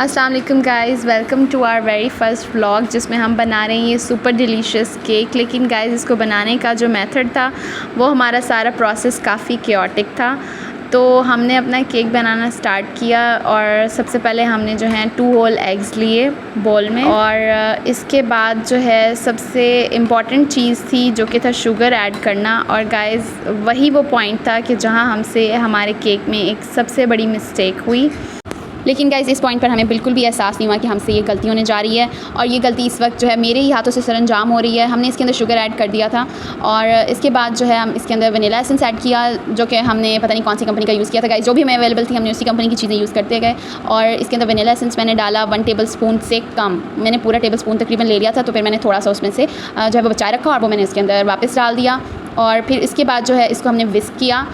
अस्सलाम वालेकुम guys, welcome to our very first vlog जिसमें हम बना रहे हैं ये सुपर डिलीशियस केक। लेकिन गाइज़ इसको बनाने का जो मेथड था वो हमारा सारा प्रोसेस काफ़ी केओटिक था। तो हमने अपना केक बनाना स्टार्ट किया और सबसे पहले हमने जो है 2 होल एग्स लिए बोल में, और इसके बाद जो है सबसे इम्पॉर्टेंट चीज़ थी जो कि था शुगर ऐड करना। और गाइज़ वही वो पॉइंट था कि जहाँ हमसे हमारे केक में एक सबसे बड़ी मिस्टेक हुई। लेकिन गाइज़ इस पॉइंट पर हमें बिल्कुल भी एहसास नहीं हुआ कि हमसे ये गलती होने जा रही है, और ये गलती इस वक्त जो है मेरे ही हाथों से सरअंजाम हो रही है। हमने इसके अंदर शुगर ऐड कर दिया था और इसके बाद जो है हम इसके अंदर वनीला एसेंस ऐड किया, जो कि हमने पता नहीं कौन सी कंपनी का यूज़ किया था गाइज़। जो भी हमें अवेलेबल थी हमने उसी कंपनी की चीज़ें यूज़ करते गए। और इसके अंदर वनीला एसेंस मैंने डाला 1 टेबल स्पून से कम, मैंने पूरा टेबल स्पून तकरीबन ले लिया था। तो फिर मैंने थोड़ा सा उसमें से जो है वो बचाए रखा और वो मैंने इसके अंदर वापस डाल दिया। और फिर इसके बाद जो है इसको हमने विस्क किया।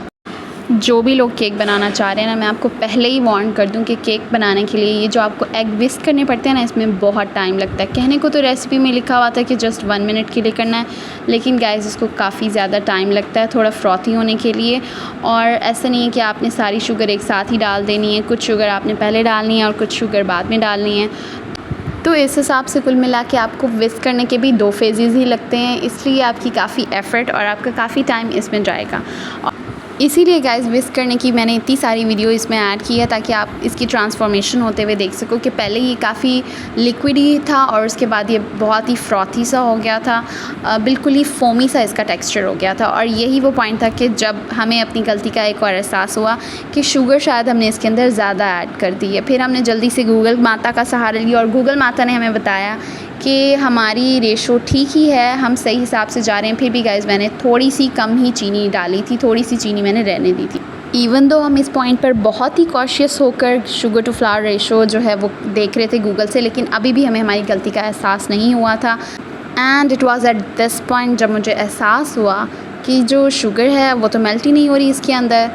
जो भी लोग केक बनाना चाह रहे हैं ना, मैं आपको पहले ही वार्न कर दूं कि केक बनाने के लिए ये जो आपको एग विस्क करने पड़ते हैं ना, इसमें बहुत टाइम लगता है। कहने को तो रेसिपी में लिखा हुआ था कि जस्ट 1 मिनट के लिए करना है, लेकिन गाइस इसको काफ़ी ज़्यादा टाइम लगता है थोड़ा फ्रॉथी होने के लिए। और ऐसा नहीं है कि आपने सारी शुगर एक साथ ही डाल देनी है, कुछ शुगर आपने पहले डालनी है और कुछ शुगर बाद में डालनी है। तो इस हिसाब से कुल मिला के आपको विस्क करने के भी 2 फेजेस ही लगते हैं, इसलिए आपकी काफ़ी एफ़र्ट और आपका काफ़ी टाइम इसमें जाएगा। इसीलिए गाइस विस्क करने की मैंने इतनी सारी वीडियो इसमें ऐड की है ताकि आप इसकी ट्रांसफॉर्मेशन होते हुए देख सको कि पहले ये काफ़ी लिक्विडी था और उसके बाद ये बहुत ही फ्रॉथी सा हो गया था, बिल्कुल ही फोमी सा इसका टेक्सचर हो गया था। और यही वो पॉइंट था कि जब हमें अपनी गलती का एक और एहसास हुआ कि शुगर शायद हमने इसके अंदर ज़्यादा ऐड कर दी है। फिर हमने जल्दी से गूगल माता का सहारा लिया और गूगल माता ने हमें बताया कि हमारी रेशो ठीक ही है, हम सही हिसाब से जा रहे हैं। फिर भी गाइज़ मैंने थोड़ी सी कम ही चीनी डाली थी, थोड़ी सी चीनी मैंने रहने दी थी। इवन दो हम इस पॉइंट पर बहुत ही कॉशियस होकर शुगर टू फ्लावर रेशो जो है वो देख रहे थे गूगल से, लेकिन अभी भी हमें हमारी गलती का एहसास नहीं हुआ था। And it was at this point जब मुझे एहसास हुआ कि जो शुगर है वो तो मेल्ट ही नहीं हो रही इसके अंदर।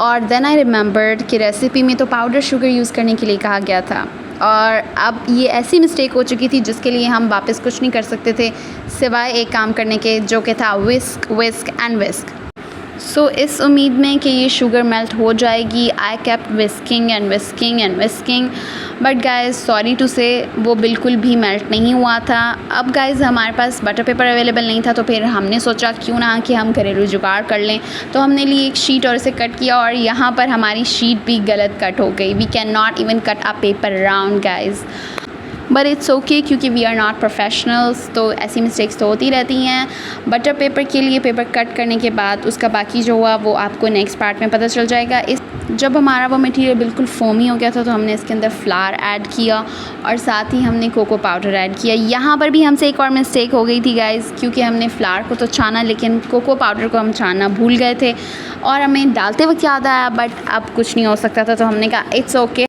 और देन आई रिमेंबर्ड कि रेसिपी में तो पाउडर शुगर यूज़ करने के लिए कहा गया था, और अब ये ऐसी मिस्टेक हो चुकी थी जिसके लिए हम वापस कुछ नहीं कर सकते थे सिवाय एक काम करने के, जो कि था विस्क विस्क एंड विस्क। सो इस उम्मीद में कि ये शुगर मेल्ट हो जाएगी, I kept whisking and whisking and whisking, but guys sorry to say वो बिल्कुल भी मेल्ट नहीं हुआ था। अब गाइज़ हमारे पास बटर पेपर अवेलेबल नहीं था, तो फिर हमने सोचा क्यों ना कि हम घरेलू जुगाड़ कर लें। तो हमने ली एक शीट और इसे कट किया, और यहाँ पर हमारी शीट भी गलत कट हो गई। We can not even cut a paper round guys, but it's okay क्योंकि वी आर नॉट प्रोफेशनल्स, तो ऐसी मिस्टेक्स तो होती रहती हैं। बटर पेपर के लिए पेपर कट करने के बाद उसका बाकी जो हुआ वो आपको नेक्स्ट पार्ट में पता चल जाएगा। जब हमारा वो मटेरियल बिल्कुल फोमी हो गया था तो हमने इसके अंदर फ्लावर ऐड किया और साथ ही हमने कोको पाउडर ऐड किया। यहाँ पर भी हमसे एक और मिस्टेक हो गई थी गाइज़, क्योंकि हमने फ्लावर को तो छाना लेकिन कोको पाउडर को हम छानना भूल गए थे और हमें डालते वक्त याद आया, बट अब कुछ नहीं हो सकता था, तो हमने कहा इट्स ओके।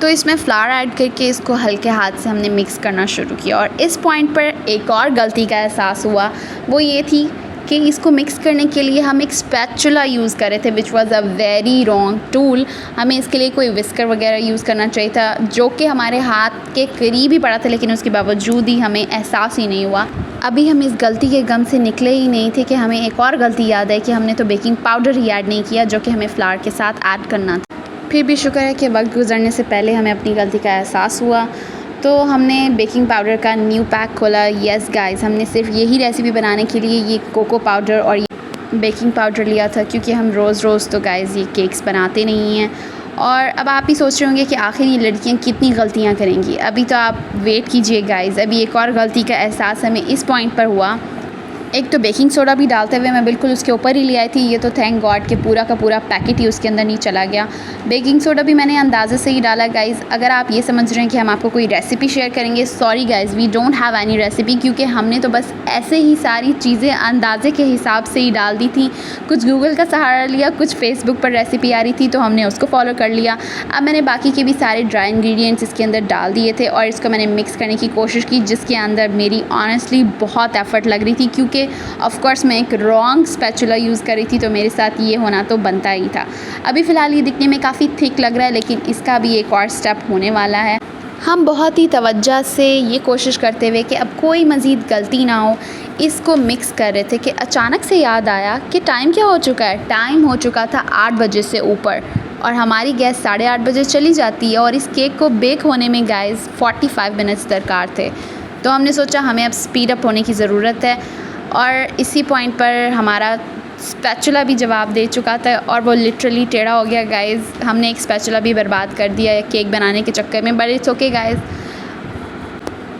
तो इसमें फ्लावर ऐड करके इसको हल्के हाथ से हमने मिक्स करना शुरू किया। और इस पॉइंट पर एक और गलती का एहसास हुआ, वो ये थी कि इसको मिक्स करने के लिए हम एक स्पैचुला यूज़ कर रहे थे, which was a very wrong tool. हमें इसके लिए कोई विस्कर वगैरह यूज़ करना चाहिए था, जो कि हमारे हाथ के करीब ही पड़ा था, लेकिन उसके बावजूद ही हमें एहसास ही नहीं हुआ। अभी हम इस गलती के गम से निकले ही नहीं थे कि हमें एक और गलती याद है कि हमने तो बेकिंग पाउडर ही ऐड नहीं किया, जो कि हमें फ्लावर के साथ ऐड करना था। फिर भी शुक्र है कि वक्त गुजरने से पहले हमें अपनी गलती का एहसास हुआ, तो हमने बेकिंग पाउडर का न्यू पैक खोला। येस गाइस, हमने सिर्फ यही रेसिपी बनाने के लिए ये कोको पाउडर और ये बेकिंग पाउडर लिया था, क्योंकि हम रोज़ रोज़ तो गाइस ये केक्स बनाते नहीं हैं। और अब आप ही सोच रहे होंगे कि आखिर ये लड़कियाँ कितनी गलतियाँ करेंगी। अभी तो आप वेट कीजिए गाइस, अभी एक और गलती का एहसास हमें इस पॉइंट पर हुआ। एक तो बेकिंग सोडा भी डालते हुए मैं बिल्कुल उसके ऊपर ही ले आई थी, ये तो थैंक गॉड कि पूरा का पूरा पैकेट ही उसके अंदर नहीं चला गया। बेकिंग सोडा भी मैंने अंदाज़े से ही डाला गाइज़। अगर आप ये समझ रहे हैं कि हम आपको कोई रेसिपी शेयर करेंगे, sorry guys, we don't have any recipe, क्योंकि हमने तो बस ऐसे ही सारी चीज़ें अंदाज़े के हिसाब से ही डाल दी थी। कुछ गूगल का सहारा लिया, कुछ फेसबुक पर रेसिपी आ रही थी तो हमने उसको फॉलो कर लिया। अब मैंने बाकी के भी सारे ड्राई इंग्रेडिएंट्स इसके अंदर डाल दिए थे और इसको मैंने मिक्स करने की कोशिश की, जिसके अंदर मेरी ऑनेस्टली बहुत एफर्ट लग रही थी, क्योंकि ऑफकोर्स मैं एक रॉन्ग स्पैचुला यूज़ कर रही थी, तो मेरे साथ ये होना तो बनता ही था। अभी फ़िलहाल ये दिखने में काफ़ी थिक लग रहा है, लेकिन इसका भी एक और स्टेप होने वाला है। हम बहुत ही तवज्जो से ये कोशिश करते हुए कि अब कोई मज़ीद गलती ना हो, इसको मिक्स कर रहे थे कि अचानक से याद आया कि टाइम क्या हो चुका है। टाइम हो चुका था 8 बजे से ऊपर, और हमारी गैस 8:30 बजे चली जाती है और इस केक को बेक होने में गाइस 45 मिनट्स दरकार थे। तो हमने सोचा हमें अब स्पीड अप होने की ज़रूरत है और इसी पॉइंट पर हमारा स्पैचुला भी जवाब दे चुका था और वो लिटरली टेढ़ा हो गया गाइस। हमने एक स्पैचुला भी बर्बाद कर दिया है केक बनाने के चक्कर में, बट इट्स ओके गाइस।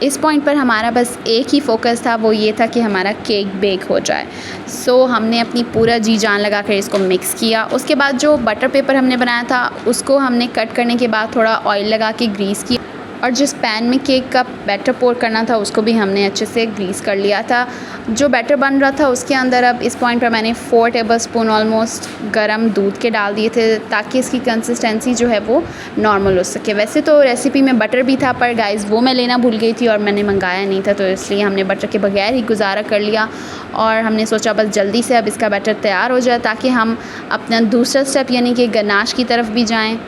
इस पॉइंट पर हमारा बस एक ही फोकस था, वो ये था कि हमारा केक बेक हो जाए। सो हमने अपनी पूरा जी जान लगा कर इसको मिक्स किया। उसके बाद जो बटर पेपर हमने बनाया था उसको हमने कट करने के बाद थोड़ा ऑयल लगा के ग्रीस किया और जिस पैन में केक का बैटर पोर करना था उसको भी हमने अच्छे से ग्रीस कर लिया था। जो बैटर बन रहा था उसके अंदर अब इस पॉइंट पर मैंने 4 टेबलस्पून ऑलमोस्ट गरम दूध के डाल दिए थे ताकि इसकी कंसिस्टेंसी जो है वो नॉर्मल हो सके। वैसे तो रेसिपी में बटर भी था पर गाइस वो मैं लेना भूल गई थी और मैंने मंगाया नहीं था, तो इसलिए हमने बटर के बगैर ही गुजारा कर लिया और हमने सोचा बस जल्दी से अब इसका बैटर तैयार हो जाए ताकि हम अपना दूसरा स्टेप यानी कि गनाश की तरफ भी जाएँ।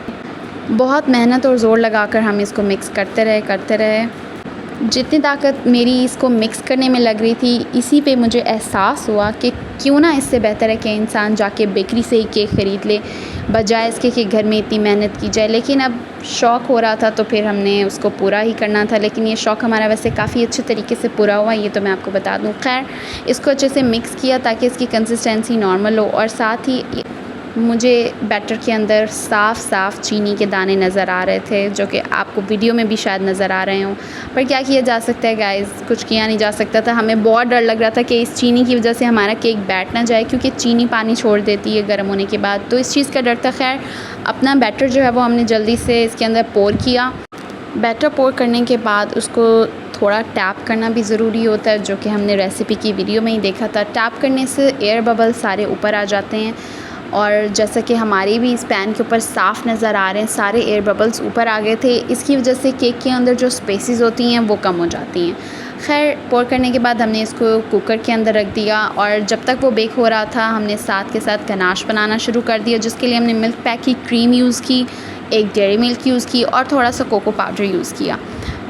बहुत मेहनत और ज़ोर लगाकर हम इसको मिक्स करते रहे। जितनी ताकत मेरी इसको मिक्स करने में लग रही थी इसी पे मुझे एहसास हुआ कि क्यों ना इससे बेहतर है कि इंसान जाके बेकरी से ही केक ख़रीद ले बजाय इसके कि घर में इतनी मेहनत की जाए। लेकिन अब शौक़ हो रहा था तो फिर हमने उसको पूरा ही करना था। लेकिन ये शौक़ हमारा वैसे काफ़ी अच्छे तरीके से पूरा हुआ, ये तो मैं आपको बता दूँ। खैर इसको अच्छे से मिक्स किया ताकि इसकी कंसिस्टेंसी नॉर्मल हो और साथ ही मुझे बैटर के अंदर साफ़ चीनी के दाने नज़र आ रहे थे जो कि आपको वीडियो में भी शायद नज़र आ रहे हों, पर क्या किया जा सकता है गाइस, कुछ किया नहीं जा सकता था। हमें बहुत डर लग रहा था कि इस चीनी की वजह से हमारा केक बैठ ना जाए क्योंकि चीनी पानी छोड़ देती है गर्म होने के बाद, तो इस चीज़ का डर था। खैर अपना बैटर जो है वो हमने जल्दी से इसके अंदर पोर किया। बैटर पोर करने के बाद उसको थोड़ा टैप करना भी ज़रूरी होता है जो कि हमने रेसिपी की वीडियो में ही देखा था। टैप करने से एयर बबल सारे ऊपर आ जाते हैं और जैसा कि हमारे भी इस पैन के ऊपर साफ़ नज़र आ रहे हैं, सारे एयर बबल्स ऊपर आ गए थे। इसकी वजह से केक के अंदर जो स्पेसेस होती हैं वो कम हो जाती हैं। खैर पोर करने के बाद हमने इसको कुकर के अंदर रख दिया और जब तक वो बेक हो रहा था हमने साथ के साथ गनाश बनाना शुरू कर दिया, जिसके लिए हमने मिल्क पैक की क्रीम यूज़ की, एक डेयरी मिल्क यूज़ की और थोड़ा सा कोको पाउडर यूज़ किया।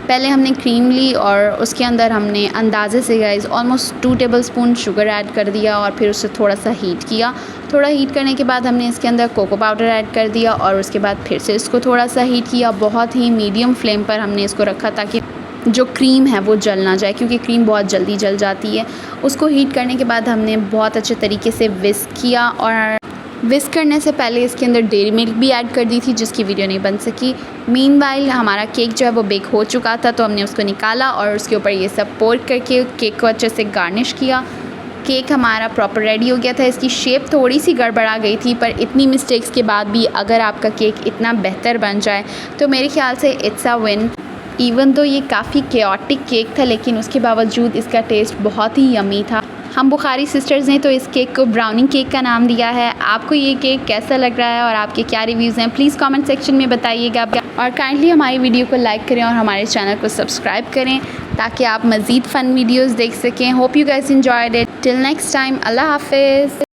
पहले हमने क्रीम ली और उसके अंदर हमने अंदाज़े से guys almost 2 tablespoon sugar add कर दिया और फिर उससे थोड़ा सा हीट किया। थोड़ा हीट करने के बाद हमने इसके अंदर कोको पाउडर ऐड कर दिया और उसके बाद फिर से इसको थोड़ा सा हीट किया। बहुत ही मीडियम फ्लेम पर हमने इसको रखा ताकि जो क्रीम है वो जल ना जाए क्योंकि क्रीम बहुत जल्दी जल जाती है। उसको हीट करने के बाद हमने बहुत अच्छे तरीके से विस्क किया और विस्क करने से पहले इसके अंदर डेयरी मिल्क भी ऐड कर दी थी जिसकी वीडियो नहीं बन सकी। मीनवाइल हमारा केक जो है वो बेक हो चुका था तो हमने उसको निकाला और उसके ऊपर ये सब पोर करके केक को अच्छे से गार्निश किया। केक हमारा प्रॉपर रेडी हो गया था। इसकी शेप थोड़ी सी गड़बड़ा गई थी पर इतनी मिस्टेक्स के बाद भी अगर आपका केक इतना बेहतर बन जाए तो मेरे ख्याल से इट्स अ विन। इवन तो ये काफ़ी केओटिक केक था लेकिन उसके बावजूद इसका टेस्ट बहुत ही यमी था। हम बुखारी सिस्टर्स ने तो इस केक को ब्राउनी केक का नाम दिया है। आपको ये केक कैसा लग रहा है और आपके क्या रिव्यूज़ हैं प्लीज़ कमेंट सेक्शन में बताइएगा और काइंडली हमारी वीडियो को लाइक करें और हमारे चैनल को सब्सक्राइब करें ताकि आप मज़ीद फ़न वीडियोज़ देख सकें। Hope you guys enjoyed it. Till next time, अल्लाह हाफिज़।